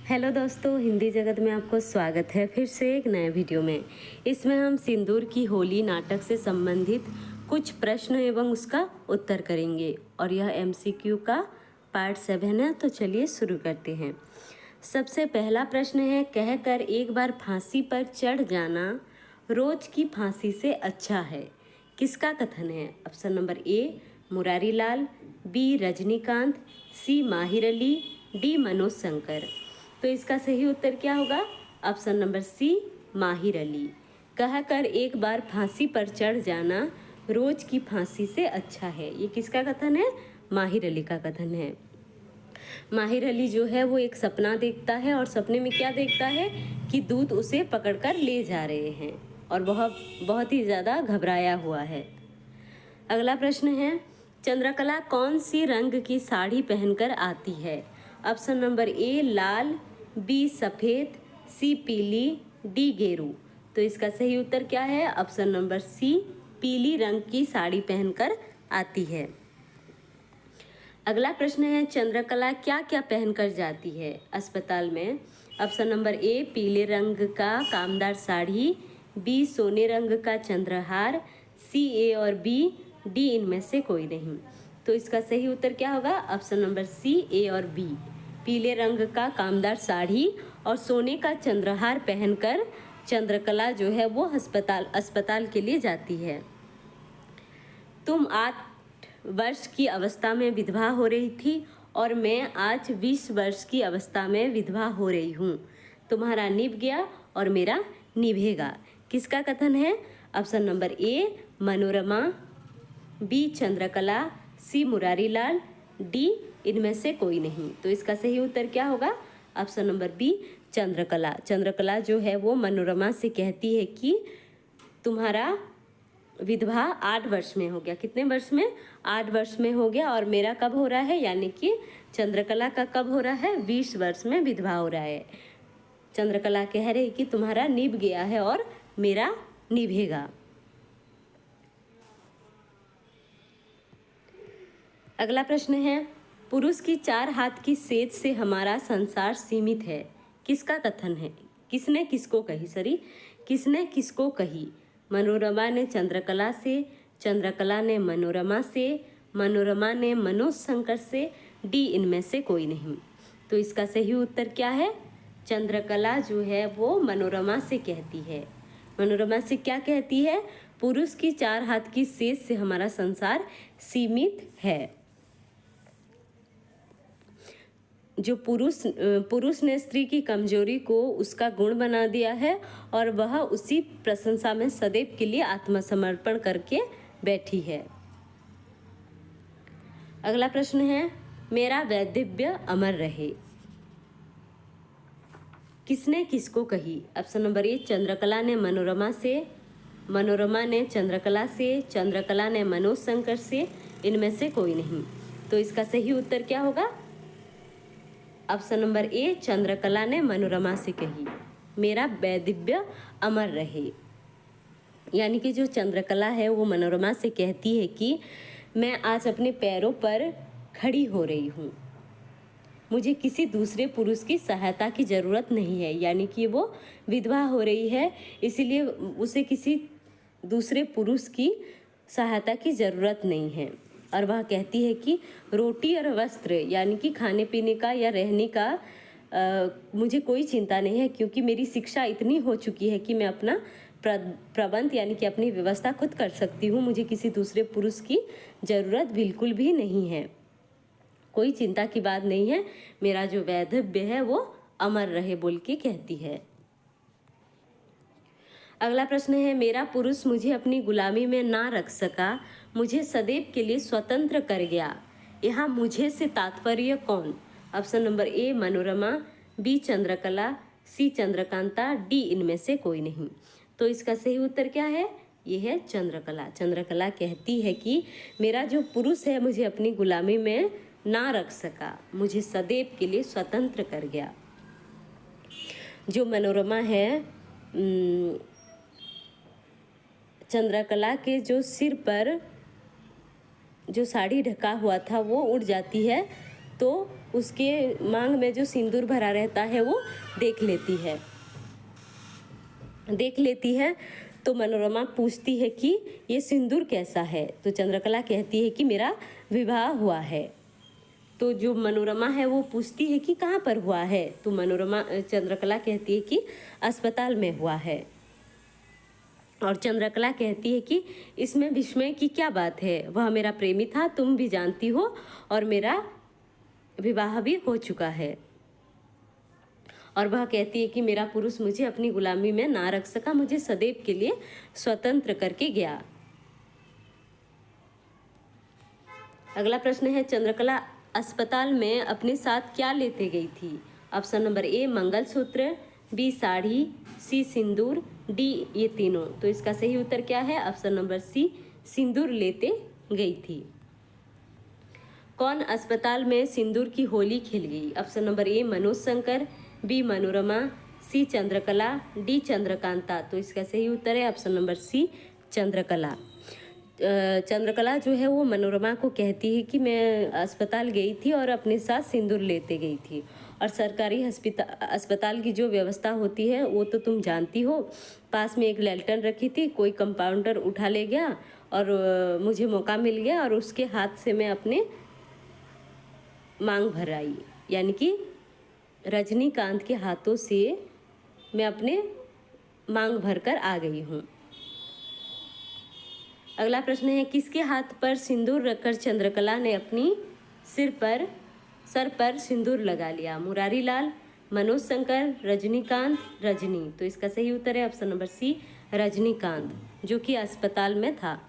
Hello दोस्तों, हिंदी जगत में आपको स्वागत है फिर से एक नए वीडियो में। इसमें हम सिंदूर की होली नाटक से संबंधित कुछ प्रश्न एवं उसका उत्तर करेंगे और यह एमसीक्यू का पार्ट 7 है। तो चलिए शुरू करते हैं। सबसे पहला प्रश्न है, कहकर एक बार फांसी पर चढ़ जाना रोज की फांसी से अच्छा है। किसका कथन है? Option number A Murari Lal, B Rajinikanth, C Mahir Ali, D Manoj Shankar. तो इसका सही उत्तर क्या होगा? ऑप्शन नंबर सी माहिर अली। कहकर एक बार फांसी पर चढ़ जाना रोज की फांसी से अच्छा है। ये किसका कथन है? माहिर अली का कथन है। माहिर अली जो है वो एक सपना देखता है और सपने में क्या देखता है कि दूत उसे पकड़कर ले जा रहे हैं और बहुत ही ज़्यादा घबराया हुआ है। अगला प्रश्न है, चंद्रकला कौन सी रंग की साड़ी पहनकर आती है? ऑप्शन नंबर ए लाल, बी सफ़ेद, सी पीली, डी गेरू। तो इसका सही उत्तर क्या है? ऑप्शन नंबर सी पीली रंग की साड़ी पहनकर आती है। अगला प्रश्न है, चंद्रकला क्या क्या पहनकर जाती है अस्पताल में? ऑप्शन नंबर ए पीले रंग का कामदार साड़ी, बी सोने रंग का चंद्रहार, सी ए और बी, डी इनमें से कोई नहीं। तो इसका सही उत्तर क्या होगा? ऑप्शन नंबर सी ए और बी, पीले रंग का कामदार साड़ी और सोने का चंद्रहार पहनकर चंद्रकला जो है वो अस्पताल के लिए जाती है। तुम 8 वर्ष की अवस्था में विधवा हो रही थी और मैं आज 20 वर्ष की अवस्था में विधवा हो रही हूँ। तुम्हारा निभ गया और मेरा निभेगा। किसका कथन है? Option number A Manorama, B Chandrakala, C Murari Lal, D इनमें से कोई नहीं। तो इसका सही उत्तर क्या होगा? Option number B Chandrakala. Chandrakala जो है वो मनोरमा से कहती है कि तुम्हारा विधवा 8 वर्ष में हो गया। कितने वर्ष में? 8 वर्ष में हो गया। और मेरा कब हो रहा है? यानी कि चंद्रकला का कब हो रहा है? 20 वर्ष में विधवा हो रहा है। चंद्रकला कह रही कि तुम्हारा निभ गया है और मेरा निभेगा। अगला प्रश्न है, पुरुष की 4 हाथ की सेज से हमारा संसार सीमित है। किसका कथन है? किसने किसको कही? मनोरमा ने चंद्रकला से, चंद्रकला ने मनोरमा से, मनोरमा ने मनोज शंकर से, डी इनमें से कोई नहीं। तो इसका सही उत्तर क्या है? चंद्रकला जो है वो मनोरमा से कहती है। मनोरमा से क्या कहती है? पुरुष की 4 हाथ की सेज से हमारा संसार सीमित है। जो पुरुष ने स्त्री की कमजोरी को उसका गुण बना दिया है और वह उसी प्रशंसा में सदैव के लिए आत्मसमर्पण करके बैठी है। अगला प्रश्न है, मेरा वैधव्य अमर रहे। किसने किसको कही? ऑप्शन नंबर ए चंद्रकला ने मनोरमा से, मनोरमा ने चंद्रकला से, चंद्रकला ने मनोज शंकर से, इनमें से कोई नहीं। तो इसका सही उत्तर क्या होगा? ऑप्शन नंबर ए चंद्रकला ने मनोरमा से कही, मेरा वैधव्य अमर रहे। यानी कि जो चंद्रकला है वो मनोरमा से कहती है कि मैं आज अपने पैरों पर खड़ी हो रही हूँ, मुझे किसी दूसरे पुरुष की सहायता की ज़रूरत नहीं है। यानी कि वो विधवा हो रही है, इसीलिए उसे किसी दूसरे पुरुष की सहायता की ज़रूरत नहीं है। और वह कहती है कि रोटी और वस्त्र यानी कि खाने पीने का या रहने का मुझे कोई चिंता नहीं है, क्योंकि मेरी शिक्षा इतनी हो चुकी है कि मैं अपना प्रबंध यानी कि अपनी व्यवस्था खुद कर सकती हूँ। मुझे किसी दूसरे पुरुष की ज़रूरत बिल्कुल भी नहीं है, कोई चिंता की बात नहीं है। मेरा जो वैधव्य है वो अमर रहे बोल के कहती है। अगला प्रश्न है, मेरा पुरुष मुझे अपनी गुलामी में ना रख सका, मुझे सदैव के लिए स्वतंत्र कर गया। यहाँ मुझे से तात्पर्य कौन? Option number A Manorama, B Chandrakala, C Chandrakanta, D इनमें से कोई नहीं। तो इसका सही उत्तर क्या है? ये है चंद्रकला। चंद्रकला कहती है कि मेरा जो पुरुष है मुझे अपनी गुलामी में ना रख सका, मुझे सदैव के लिए स्वतंत्र कर गया। जो मनोरमा है, चंद्रकला के जो सिर पर जो साड़ी ढका हुआ था वो उड़ जाती है तो उसके मांग में जो सिंदूर भरा रहता है वो देख लेती है। तो मनोरमा पूछती है कि ये सिंदूर कैसा है। तो चंद्रकला कहती है कि मेरा विवाह हुआ है। तो जो मनोरमा है वो पूछती है कि कहाँ पर हुआ है। तो चंद्रकला कहती है कि अस्पताल में हुआ है। और चंद्रकला कहती है कि इसमें विस्मय की क्या बात है, वह मेरा प्रेमी था, तुम भी जानती हो, और मेरा विवाह भी हो चुका है। और वह कहती है कि मेरा पुरुष मुझे अपनी गुलामी में ना रख सका, मुझे सदैव के लिए स्वतंत्र करके गया। अगला प्रश्न है, चंद्रकला अस्पताल में अपने साथ क्या लेते गई थी। Option number A mangalsutra, B sari, C sindoor, D ये तीनों। तो इसका सही उत्तर क्या है। ऑप्शन नंबर सी सिंदूर लेते गई थी। कौन अस्पताल में सिंदूर की होली खेल गई। Option number A Manoj Shankar, B Manorama, C Chandrakala, D Chandrakanta. तो इसका सही उत्तर है option number C Chandrakala. Chandrakala जो है वो मनोरमा को कहती है कि मैं अस्पताल गई थी और अपने साथ सिंदूर लेते गई थी। और सरकारी अस्पताल की जो व्यवस्था होती है वो तो तुम जानती हो। पास में एक लैल्टन रखी थी, कोई कंपाउंडर उठा ले गया और मुझे मौका मिल गया और उसके हाथ से मैं अपने मांग भर आई, यानी कि रजनीकांत के हाथों से मैं अपने मांग भरकर आ गई हूँ। अगला प्रश्न है, किसके हाथ पर सिंदूर रखकर चंद्रकला ने अपनी सर पर सिंदूर लगा लिया। मुरारी लाल, मनोज शंकर, रजनीकांत, रजनी। तो इसका सही उत्तर है ऑप्शन नंबर सी रजनीकांत, जो कि अस्पताल में था।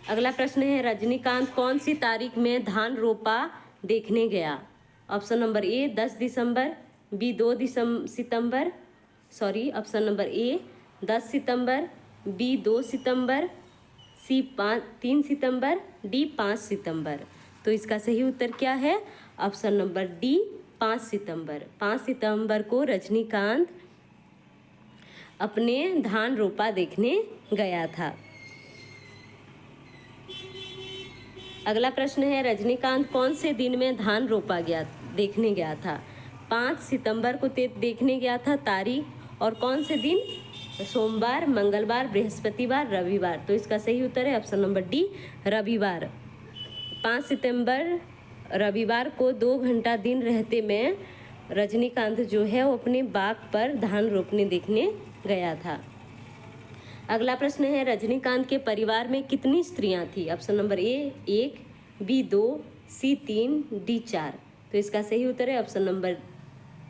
अगला प्रश्न है, रजनीकांत कौन सी तारीख में धान रोपा देखने गया। ऑप्शन नंबर ए 10 दिसंबर, बी 2 सितंबर, ऑप्शन नंबर ए 10 सितंबर, बी 2 सितंबर, सी 3 सितंबर, डी 5 सितंबर। तो इसका सही उत्तर क्या है। ऑप्शन नंबर डी 5 सितंबर। 5 सितंबर को रजनीकांत अपने धान रोपा देखने गया था। अगला प्रश्न है, रजनीकांत कौन से दिन में धान रोपा देखने गया था। 5 सितंबर को देखने गया था तारीख, और कौन से दिन, सोमवार, मंगलवार, बृहस्पतिवार, रविवार। तो इसका सही उत्तर है ऑप्शन नंबर डी रविवार। 5 सितंबर रविवार को 2 घंटा दिन रहते में रजनीकांत जो है वो अपने बाग पर धान रोपने देखने गया था। अगला प्रश्न है, रजनीकांत के परिवार में कितनी स्त्रियां थी। Option number A 1, B 2, C 3, D 4। तो इसका सही उत्तर है ऑप्शन नंबर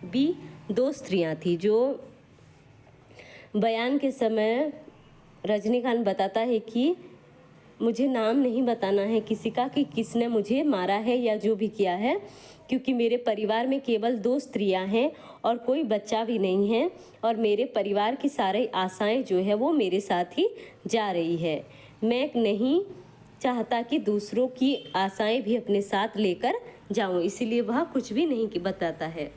बी 2 स्त्रियां थी। जो बयान के समय रजनीकांत बताता है कि मुझे नाम नहीं बताना है किसी का कि किसने मुझे मारा है या जो भी किया है, क्योंकि मेरे परिवार में केवल 2 स्त्रियां हैं और कोई बच्चा भी नहीं है, और मेरे परिवार की सारी आशाएं जो है वो मेरे साथ ही जा रही है। मैं नहीं चाहता कि दूसरों की आशाएं भी अपने साथ लेकर जाऊं, इसीलिए वह कुछ भी नहीं बताता है।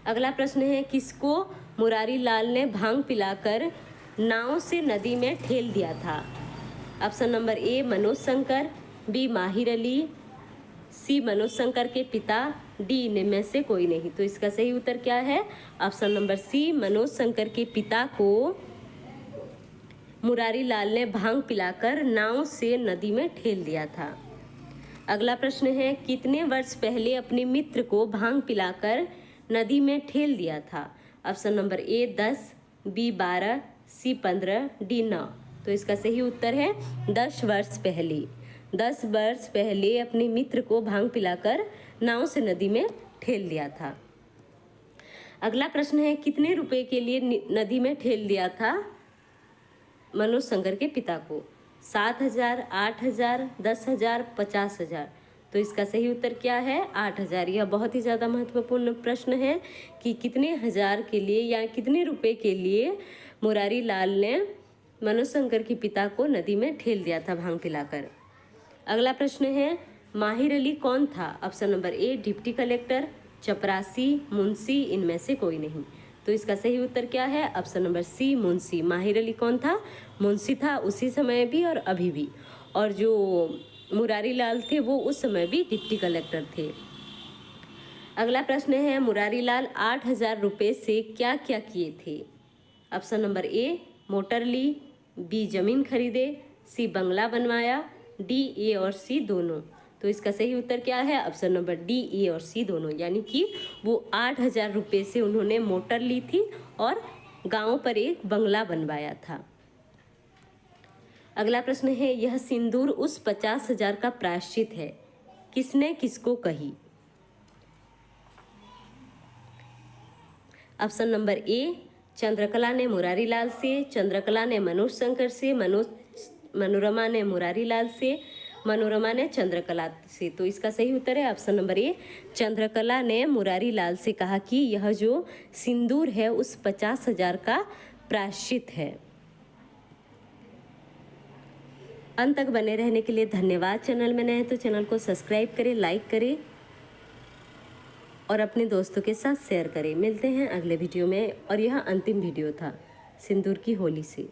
अगला प्रश्न है, किसको मुरारी लाल ने भांग पिलाकर नाव से नदी में ठेल दिया था। Option number A Manoj Shankar, B Mahir Ali, सी मनोज शंकर के पिता, डी इनमें से कोई नहीं। तो इसका सही उत्तर क्या है। Option number C Manoj Shankar के पिता को मुरारी लाल ने भांग पिलाकर नाव से नदी में ठेल दिया था। अगला प्रश्न है, कितने वर्ष पहले अपने मित्र को भांग पिलाकर नदी में ठेल दिया था। Option number A 10, B 12, C 15, D 9। तो इसका सही उत्तर है 10 वर्ष पहले। 10 वर्ष पहले अपने मित्र को भांग पिलाकर नाव से नदी में ठेल दिया था। अगला प्रश्न है, कितने रुपए के लिए नदी में ठेल दिया था मनोज शंकर के पिता को। 7,000, 8,000, 10,000, 50,000। तो इसका सही उत्तर क्या है 8,000। यह बहुत ही ज़्यादा महत्वपूर्ण प्रश्न है कि कितने हज़ार के लिए या कितने रुपए के लिए मुरारी लाल ने मनोज शंकर के पिता को नदी में ठेल दिया था भांग पिलाकर। अगला प्रश्न है, माहिर अली कौन था। ऑप्शन नंबर ए डिप्टी कलेक्टर, चपरासी, मुंशी, इनमें से कोई नहीं। तो इसका सही उत्तर क्या है। Option number C Munshi. Mahir Ali कौन था, मुंशी था उसी समय भी और अभी भी। और जो मुरारी लाल थे वो उस समय भी डिप्टी कलेक्टर थे। अगला प्रश्न है, मुरारी लाल 8,000 रुपये से क्या क्या किए थे? ऑप्शन नंबर ए मोटर ली, बी जमीन खरीदे, सी बंगला बनवाया, डी ए और सी दोनों। तो इसका सही उत्तर क्या है? ऑप्शन नंबर डी ए और सी दोनों, यानी कि वो 8,000 रुपये से उन्होंने मोटर ली थी और गांव पर एक बंगला बनवाया था। अगला प्रश्न है, यह सिंदूर उस 50,000 का प्रायश्चित है, किसने किसको कही? ऑप्शन नंबर ए चंद्रकला ने मुरारी लाल से, चंद्रकला ने मनोज शंकर से, मनोरमा ने मुरारी लाल से, मनोरमा ने चंद्रकला से। तो इसका सही उत्तर है ऑप्शन नंबर ए चंद्रकला ने मुरारी लाल से कहा कि यह जो सिंदूर है उस 50,000 का प्रायश्चित है। अंत तक बने रहने के लिए धन्यवाद। चैनल में नए हैं तो चैनल को सब्सक्राइब करें, लाइक करें और अपने दोस्तों के साथ शेयर करें। मिलते हैं अगले वीडियो में और यह अंतिम वीडियो था सिंदूर की होली से।